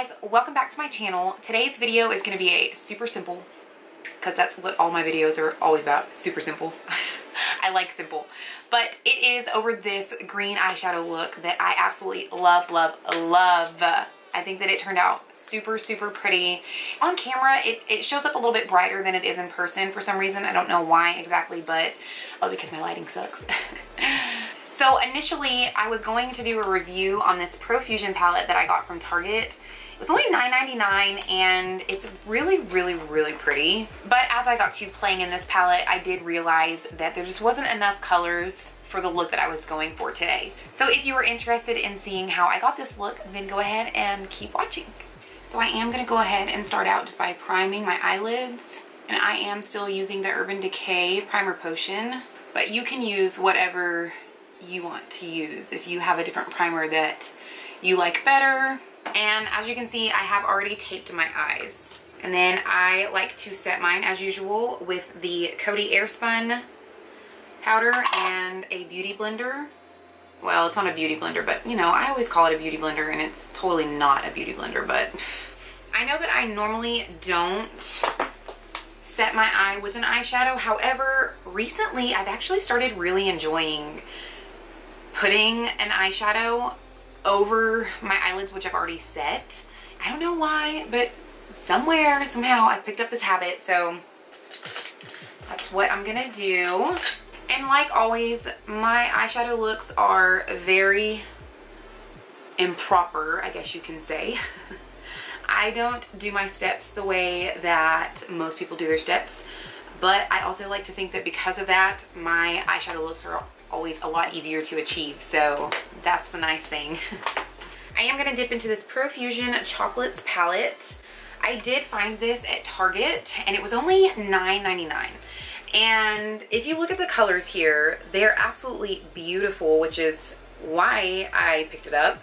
guys, welcome back to my channel. Today's video is going to be a super simple, because that's what all my videos are always about, super simple. I like simple. But it is over this green eyeshadow look that I absolutely love, love, love. I think that it turned out super, super pretty. On camera, it shows up a little bit brighter than it is in person for some reason. I don't know why exactly, but because my lighting sucks. So initially, I was going to do a review on this Profusion palette that I got from Target. It was only $9.99 and it's really, really, really pretty. But as I got to playing in this palette, I did realize that there just wasn't enough colors for the look that I was going for today. So if you were interested in seeing how I got this look, then go ahead and keep watching. So I am going to go ahead and start out just by priming my eyelids. And I am still using the Urban Decay Primer Potion, but you can use whatever you want to use if you have a different primer that you like better. And as you can see, I have already taped my eyes. And then I like to set mine as usual with the Coty Airspun powder and a beauty blender. Well, it's not a beauty blender, but you know, I always call it a beauty blender and it's totally not a beauty blender. But I know that I normally don't set my eye with an eyeshadow. However, recently I've actually started really enjoying putting an eyeshadow over my eyelids, which I've already set. I don't know why, but somehow I've picked up this habit, so that's what I'm gonna do. And like always, my eyeshadow looks are very improper, I guess you can say. I don't do my steps the way that most people do their steps, but I also like to think that because of that, my eyeshadow looks are always a lot easier to achieve, so that's the nice thing. I am gonna dip into this Profusion Chocolates palette. I did find this at Target and it was only $9.99. And if you look at the colors here, they're absolutely beautiful, which is why I picked it up.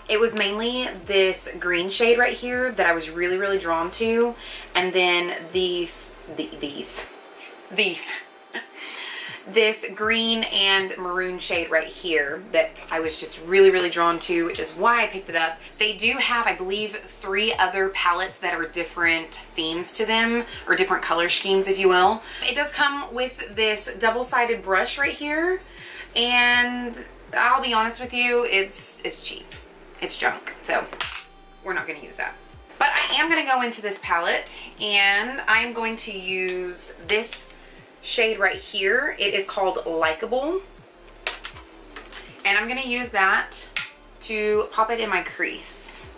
It was mainly this green shade right here that I was really, really drawn to, and then this green and maroon shade right here that I was just really, really drawn to, which is why I picked it up. They do have, I believe, 3 other palettes that are different themes to them, or different color schemes, if you will. It does come with this double-sided brush right here, and I'll be honest with you, it's cheap. It's junk, so we're not going to use that. But I am going to go into this palette, and I'm going to use this shade right here. It is called Likeable, and I'm going to use that to pop it in my crease.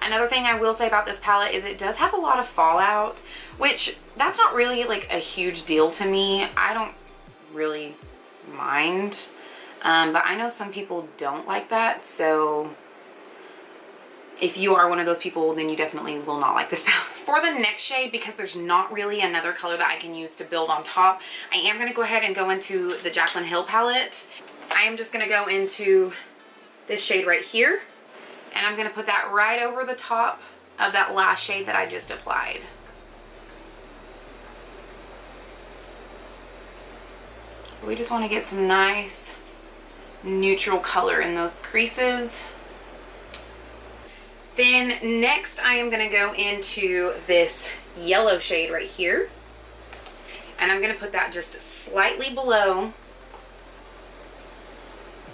Another thing I will say about this palette is it does have a lot of fallout, which that's not really like a huge deal to me. I don't really mind, but I know some people don't like that, so if you are one of those people, then you definitely will not like this palette. For the next shade, because there's not really another color that I can use to build on top, I am going to go ahead and go into the Jaclyn Hill palette. I am just going to go into this shade right here, and I'm going to put that right over the top of that last shade that I just applied. We just want to get some nice neutral color in those creases. Then next I am going to go into this yellow shade right here, and I'm going to put that just slightly below,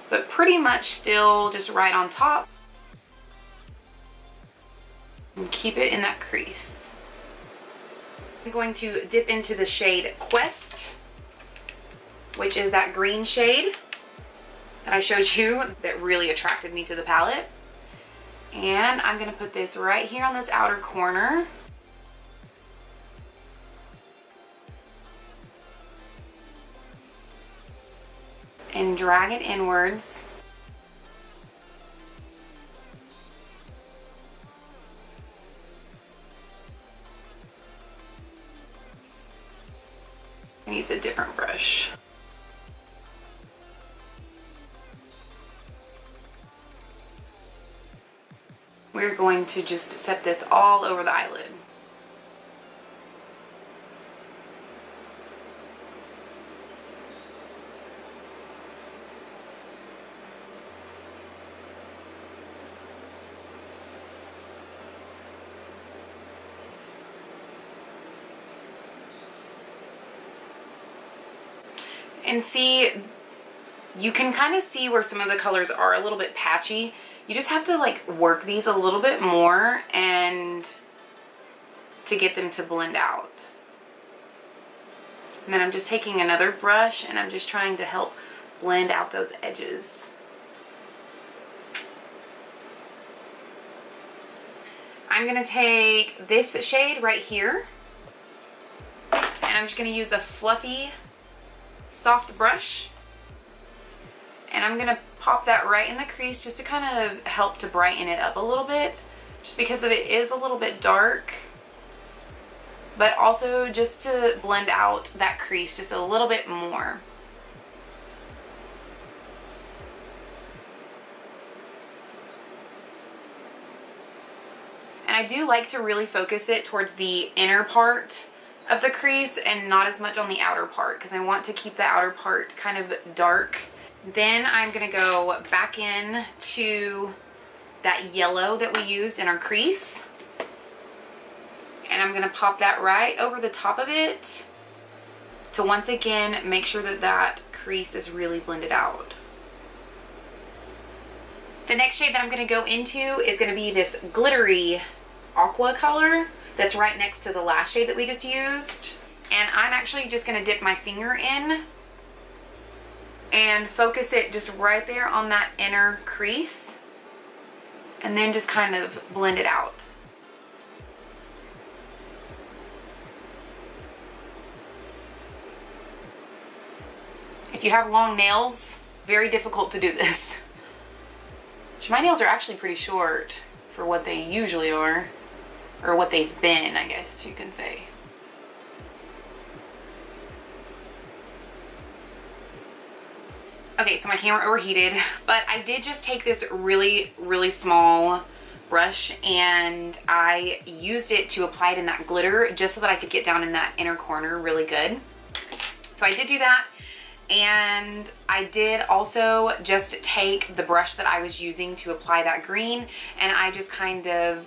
but pretty much still just right on top, and keep it in that crease. I'm going to dip into the shade Quest, which is that green shade that I showed you that really attracted me to the palette. And I'm going to put this right here on this outer corner. And drag it inwards. And use a different brush. We're going to just set this all over the eyelid. And see, you can kind of see where some of the colors are a little bit patchy. You just have to like work these a little bit more and to get them to blend out. And then I'm just taking another brush and I'm just trying to help blend out those edges. I'm gonna take this shade right here and I'm just gonna use a fluffy, soft brush. And I'm gonna pop that right in the crease just to kind of help to brighten it up a little bit, just because it is a little bit dark, but also just to blend out that crease just a little bit more. And I do like to really focus it towards the inner part of the crease and not as much on the outer part, because I want to keep the outer part kind of dark. Then I'm gonna go back in to that yellow that we used in our crease. And I'm gonna pop that right over the top of it to once again make sure that that crease is really blended out. The next shade that I'm gonna go into is gonna be this glittery aqua color that's right next to the last shade that we just used. And I'm actually just gonna dip my finger in and focus it just right there on that inner crease, and then just kind of blend it out. If you have long nails, very difficult to do this. My nails are actually pretty short for what they usually are, or what they've been, I guess you can say. Okay, so my camera overheated, but I did just take this really, really small brush and I used it to apply it in that glitter just so that I could get down in that inner corner really good. So I did do that, and I did also just take the brush that I was using to apply that green and I just kind of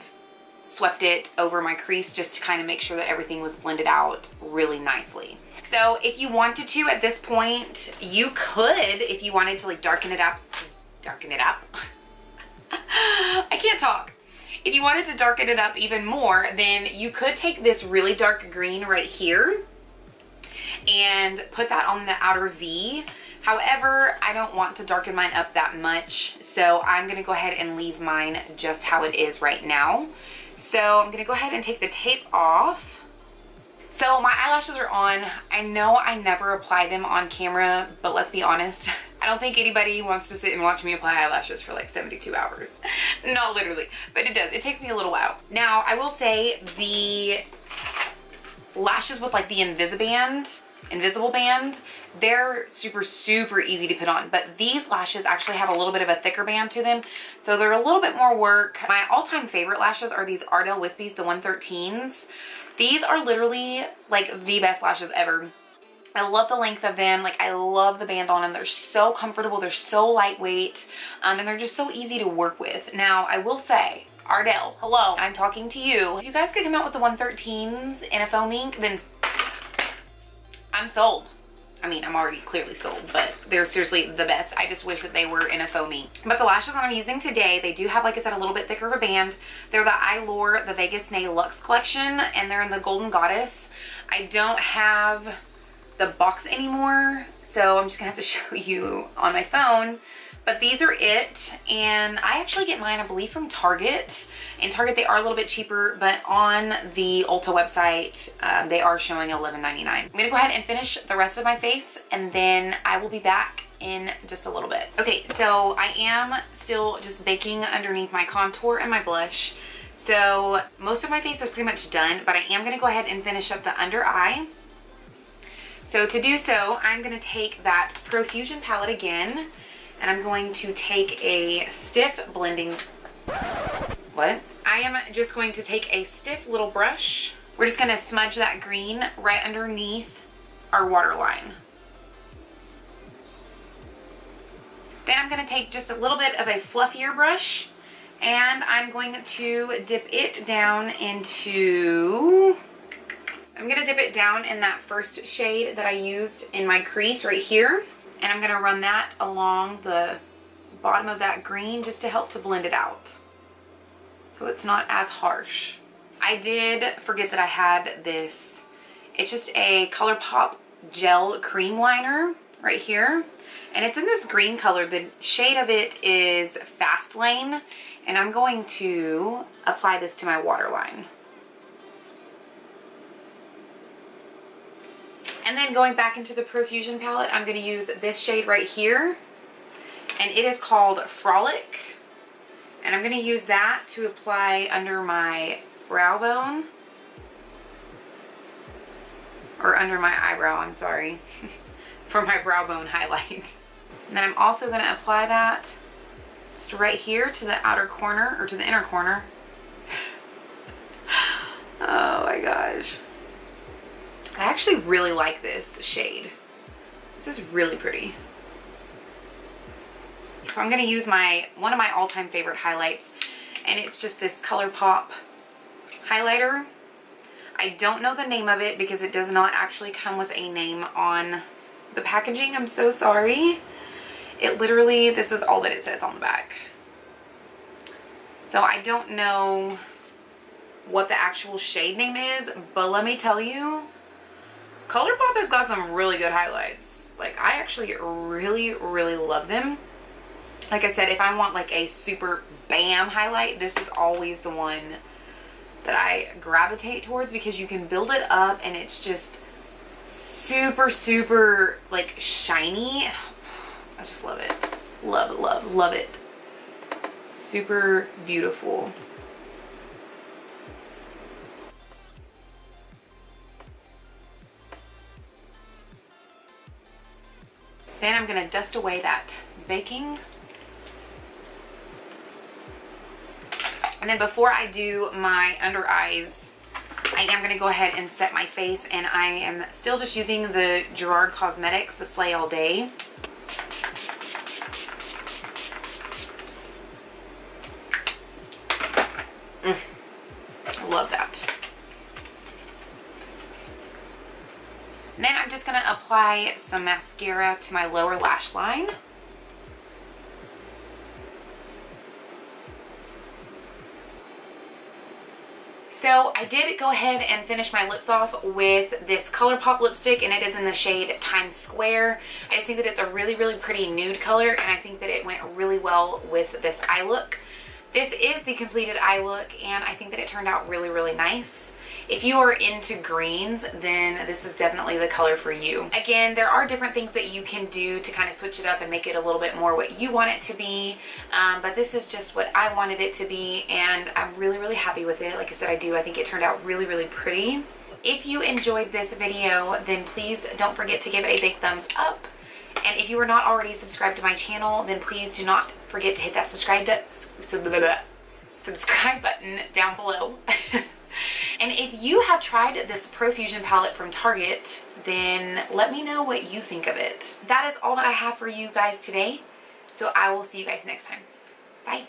swept it over my crease just to kind of make sure that everything was blended out really nicely. So if you wanted to at this point, you could, if you wanted to like darken it up. I can't talk. If you wanted to darken it up even more, then you could take this really dark green right here and put that on the outer V. However, I don't want to darken mine up that much, so I'm gonna go ahead and leave mine just how it is right now. So I'm gonna go ahead and take the tape off. So my eyelashes are on. I know I never apply them on camera, but let's be honest, I don't think anybody wants to sit and watch me apply eyelashes for like 72 hours. Not literally, but it does. It takes me a little while. Now, I will say the lashes with like the invisible band, they're super, super easy to put on. But these lashes actually have a little bit of a thicker band to them, so they're a little bit more work. My all-time favorite lashes are these Ardell Wispies, the 113s. These are literally like the best lashes ever. I love the length of them. Like, I love the band on them. They're so comfortable. They're so lightweight, and they're just so easy to work with. Now, I will say, Ardell, hello, I'm talking to you. If you guys could come out with the 113s in a foam ink, then I'm sold. I mean, I'm already clearly sold, but they're seriously the best. I just wish that they were in a foam ink. But the lashes that I'm using today, they do have, like I said, a little bit thicker of a band. They're the Eyelure, the Vegas Nay Luxe collection, and they're in the Golden Goddess. I don't have the box anymore, so I'm just gonna have to show you on my phone. But these are it, and I actually get mine, I believe, from Target. In Target, they are a little bit cheaper, but on the Ulta website, they are showing $11.99. I'm gonna go ahead and finish the rest of my face, and then I will be back in just a little bit. Okay, so I am still just baking underneath my contour and my blush. So most of my face is pretty much done, but I am gonna go ahead and finish up the under eye. So to do so, I'm gonna take that Profusion palette again, and I'm going to take a stiff blending, I am just going to take a stiff little brush. We're just gonna smudge that green right underneath our waterline. Then I'm gonna take just a little bit of a fluffier brush, and I'm going to dip it down into, I'm gonna dip it down in that first shade that I used in my crease right here. And I'm gonna run that along the bottom of that green just to help to blend it out, so it's not as harsh. I did forget that I had this. It's just a ColourPop gel cream liner right here. And it's in this green color. The shade of it is Fast Lane. And I'm going to apply this to my waterline. And then going back into the Profusion palette, I'm going to use this shade right here. And it is called Frolic. And I'm going to use that to apply under my brow bone. Or under my eyebrow, I'm sorry. For my brow bone highlight. And then I'm also going to apply that just right here to the outer corner, or to the inner corner. Oh my gosh. I actually really like this shade. This is really pretty. So I'm going to use one of my all-time favorite highlights, and it's just this ColourPop highlighter. I don't know the name of it because it does not actually come with a name on the packaging. I'm so sorry. It literally, this is all that it says on the back. So I don't know what the actual shade name is, but let me tell you, ColourPop has got some really good highlights. Like, I actually really, really love them. Like I said, if I want like a super bam highlight, this is always the one that I gravitate towards, because you can build it up and it's just super, super like shiny. I just love it. Love, love, love it. Super beautiful. Then I'm going to dust away that baking. And then before I do my under eyes, I am going to go ahead and set my face, and I am still just using the Gerard Cosmetics, the Slay All Day. I love that. And then I'm just going to apply some mascara to my lower lash line. So I did go ahead and finish my lips off with this ColourPop lipstick, and it is in the shade Times Square. I just think that it's a really, really pretty nude color, and I think that it went really well with this eye look. This is the completed eye look, and I think that it turned out really, really nice. If you are into greens, then this is definitely the color for you. Again, there are different things that you can do to kind of switch it up and make it a little bit more what you want it to be. But this is just what I wanted it to be, and I'm really, really happy with it. Like I said, I think it turned out really, really pretty. If you enjoyed this video, then please don't forget to give it a big thumbs up. And if you are not already subscribed to my channel, then please do not forget to hit that subscribe button down below. And if you have tried this Profusion palette from Target, then let me know what you think of it. That is all that I have for you guys today. So I will see you guys next time. Bye.